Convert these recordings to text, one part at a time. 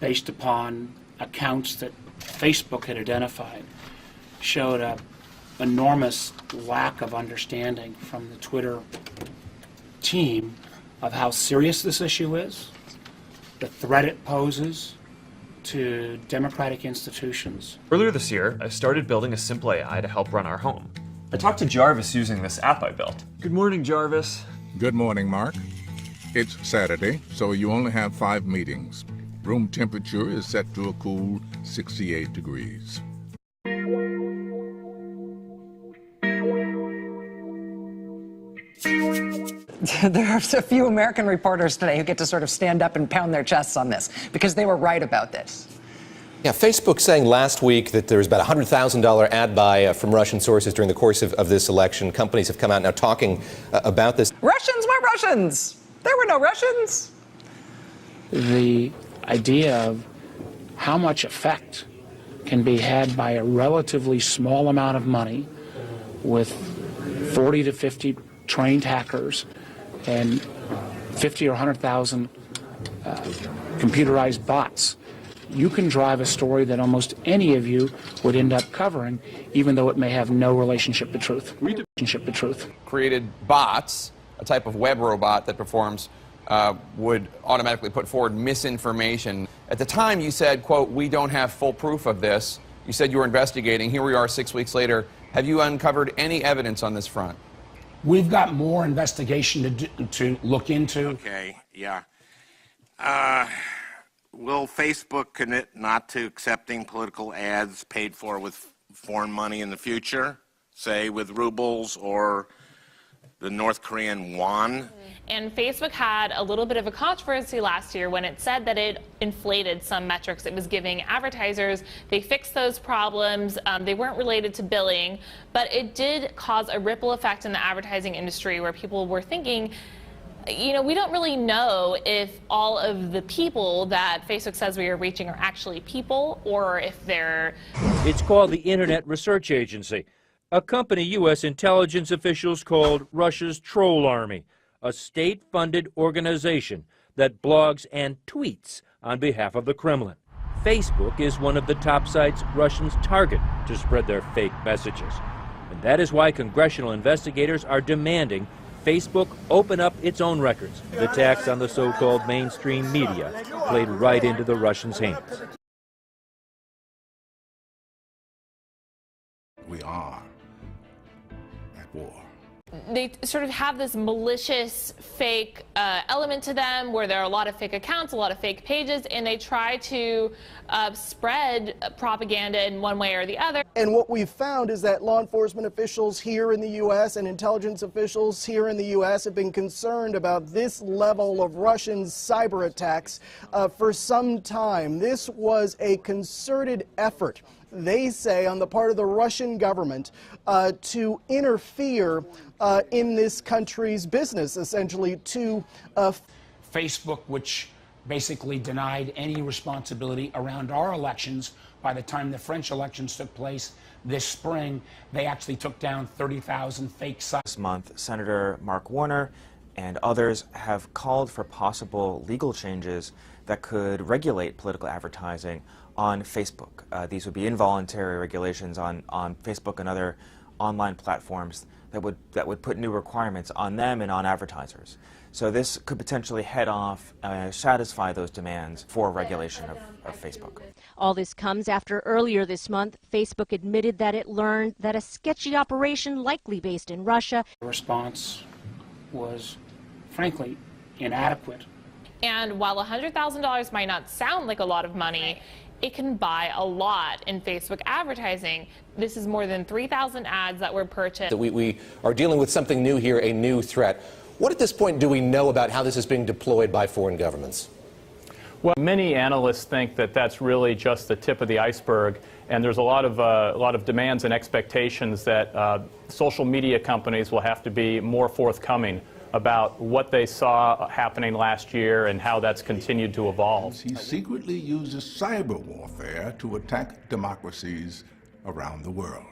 based upon accounts that Facebook had identified, showed an enormous lack of understanding from the Twitter team of how serious this issue is, the threat it poses to democratic institutions. Earlier this year, I started building a simple AI to help run our home. I talked to Jarvis using this app I built. Good morning, Jarvis. Good morning, Mark. It's Saturday, so you only have 5 meetings. Room temperature is set to a cool 68 degrees. There are a few American reporters today who get to sort of stand up and pound their chests on this because they were right about this. Yeah, Facebook saying last week that there's about a $100,000 ad buy from Russian sources during the course of this election. Companies have come out now talking about this. Russians were Russians. There were no Russians. The idea of how much effect can be had by a relatively small amount of money with 40 to 50 trained hackers and 50 or 100,000 computerized bots. You can drive a story that almost any of you would end up covering, even though it may have no relationship to truth. Created bots, a type of web robot that performs, would automatically put forward misinformation. At the time you said, quote, "We don't have full proof of this." You said you were investigating. Here we are 6 weeks later. Have you uncovered any evidence on this front? We've got more investigation to look into. Okay, yeah. Will Facebook commit not to accepting political ads paid for with foreign money in the future, say with rubles or the North Korean won? And Facebook had a little bit of a controversy last year when it said that it inflated some metrics it was giving advertisers. They fixed those problems. They weren't related to billing, but it did cause a ripple effect in the advertising industry where people were thinking, you know, we don't really know if all of the people that Facebook says we are reaching are actually people or if they're... It's called the Internet Research Agency, a company U.S. intelligence officials called Russia's troll army, a state-funded organization that blogs and tweets on behalf of the Kremlin. Facebook is one of the top sites Russians target to spread their fake messages. And that is why congressional investigators are demanding Facebook open up its own records. The attacks on the so-called mainstream media played right into the Russians' hands. We are at war. They sort of have this malicious fake element to them where there are a lot of fake accounts, a lot of fake pages, and they try to spread propaganda in one way or the other. And what we've found is that law enforcement officials here in the U.S. and intelligence officials here in the U.S. have been concerned about this level of Russian cyber attacks for some time. This was a concerted effort, they say, on the part of the Russian government to interfere in this country's business, essentially to... Facebook, which basically denied any responsibility around our elections. By the time the French elections took place this spring, they actually took down 30,000 fake sites. This month, Senator Mark Warner and others have called for possible legal changes that could regulate political advertising on Facebook. These would be involuntary regulations on Facebook and other online platforms that would put new requirements on them and on advertisers. So this could potentially head off, satisfy those demands for regulation of Facebook. All this comes after earlier this month, Facebook admitted that it learned that a sketchy operation likely based in Russia. The response was, frankly, inadequate. And while $100,000 might not sound like a lot of money, it can buy a lot in Facebook advertising. This is more than 3,000 ads that were purchased. We are dealing with something new here, a new threat. What at this point do we know about how this is being deployed by foreign governments? Well, many analysts think that that's really just the tip of the iceberg, and there's a lot of demands and expectations that social media companies will have to be more forthcoming about what they saw happening last year and how that's continued to evolve. He secretly uses cyber warfare to attack democracies around the world.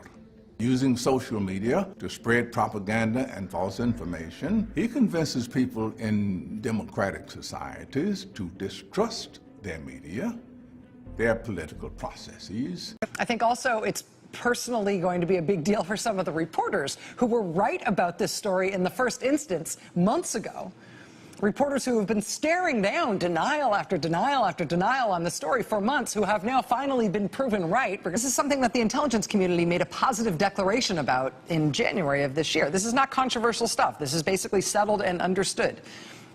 Using social media to spread propaganda and false information, he convinces people in democratic societies to distrust their media their political processes. I think also it's personally going to be a big deal for some of the reporters who were right about this story in the first instance months ago. Reporters who have been staring down denial after denial after denial on the story for months, who have now finally been proven right. This is something that the intelligence community made a positive declaration about in January of this year. This is not controversial stuff. This is basically settled and understood,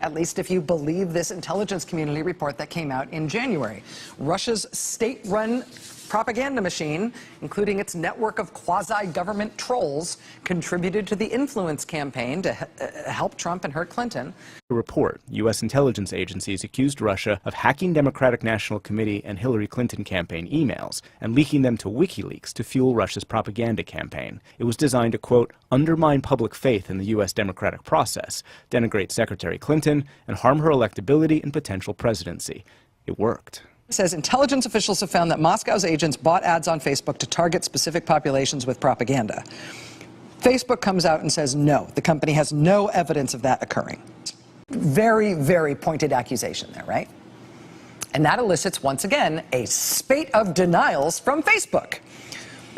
at least if you believe this intelligence community report that came out in January. Russia's state-run propaganda machine, including its network of quasi-government trolls, contributed to the influence campaign to help Trump and hurt Clinton. The report, U.S. intelligence agencies accused Russia of hacking Democratic National Committee and Hillary Clinton campaign emails and leaking them to WikiLeaks to fuel Russia's propaganda campaign. It was designed to, quote, undermine public faith in the U.S. democratic process, denigrate Secretary Clinton, and harm her electability and potential presidency. It worked. It says intelligence officials have found that Moscow's agents bought ads on Facebook to target specific populations with propaganda. Facebook comes out and says no, the company has no evidence of that occurring. Very, very pointed accusation there, right? And that elicits, once again, a spate of denials from Facebook.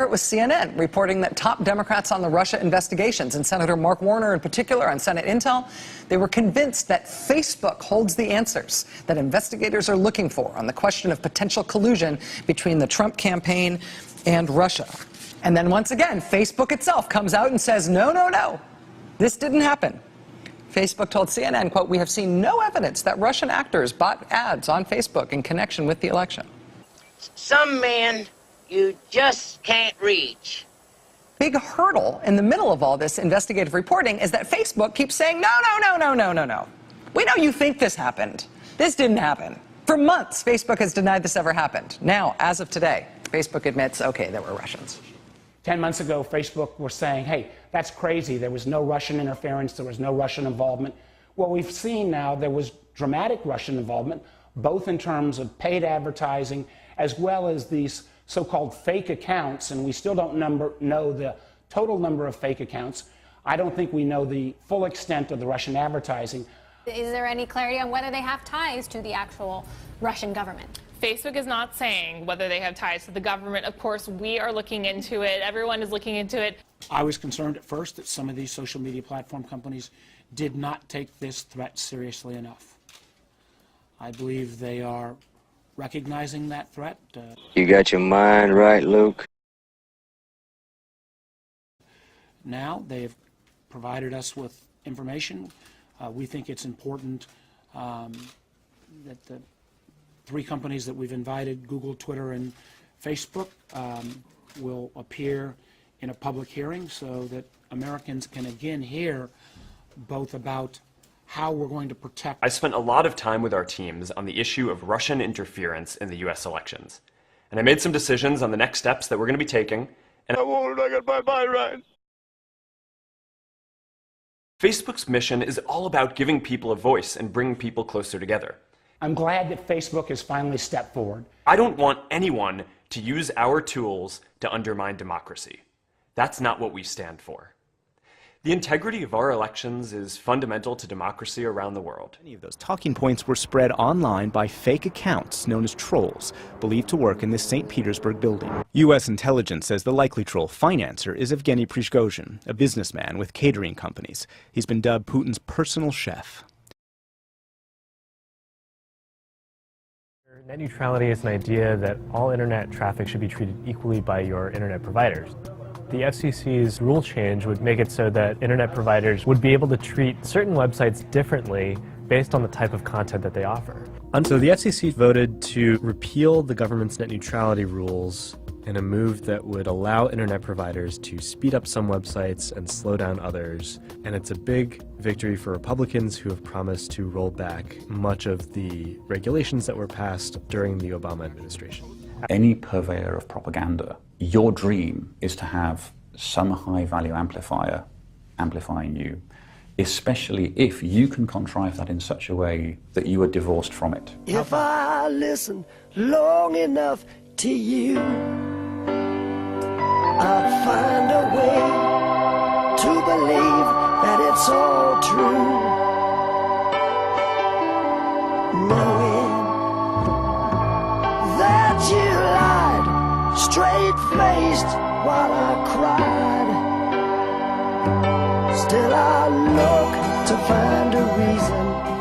It was CNN reporting that top Democrats on the Russia investigations, and Senator Mark Warner in particular on Senate Intel, they were convinced that Facebook holds the answers that investigators are looking for on the question of potential collusion between the Trump campaign and Russia. And then once again, Facebook itself comes out and says, no, no, no, this didn't happen. Facebook told CNN, quote, we have seen no evidence that Russian actors bought ads on Facebook in connection with the election. Some men you just can't reach. Big hurdle in the middle of all this investigative reporting is that Facebook keeps saying, no, no, no, no, no, no, no. We know you think this happened. This didn't happen. For months, Facebook has denied this ever happened. Now, as of today, Facebook admits, okay, there were Russians. 10 months ago, Facebook were saying, hey, that's crazy. There was no Russian interference. There was no Russian involvement. Well, we've seen now there was dramatic Russian involvement, both in terms of paid advertising as well as these so-called fake accounts, and we still don't know the total number of fake accounts. I don't think we know the full extent of the Russian advertising. Is there any clarity on whether they have ties to the actual Russian government? Facebook is not saying whether they have ties to the government. Of course, we are looking into it. Everyone is looking into it. I was concerned at first that some of these social media platform companies did not take this threat seriously enough. I believe they are recognizing that threat. You got your mind right, Luke? Now they've provided us with information. We think it's important that the three companies that we've invited, Google, Twitter, and Facebook, will appear in a public hearing so that Americans can again hear both about how we're going to protect. I spent a lot of time with our teams on the issue of Russian interference in the U.S. elections. And I made some decisions on the next steps that we're going to be taking. And I got my mind right. Facebook's mission is all about giving people a voice and bringing people closer together. I'm glad that Facebook has finally stepped forward. I don't want anyone to use our tools to undermine democracy. That's not what we stand for. The integrity of our elections is fundamental to democracy around the world. Many of those talking points were spread online by fake accounts known as trolls, believed to work in this St. Petersburg building. U.S. intelligence says the likely troll financer is Evgeny Prigozhin, a businessman with catering companies. He's been dubbed Putin's personal chef. Net neutrality is an idea that all internet traffic should be treated equally by your internet providers. The FCC's rule change would make it so that internet providers would be able to treat certain websites differently based on the type of content that they offer. So the FCC voted to repeal the government's net neutrality rules in a move that would allow internet providers to speed up some websites and slow down others. And it's a big victory for Republicans who have promised to roll back much of the regulations that were passed during the Obama administration. Any purveyor of propaganda, your dream is to have some high-value amplifier amplifying you, especially if you can contrive that in such a way that you are divorced from it. If I listen long enough to you, I'll find a way to believe that it's all true. Knowing that you straight-faced while I cried. Still I look to find a reason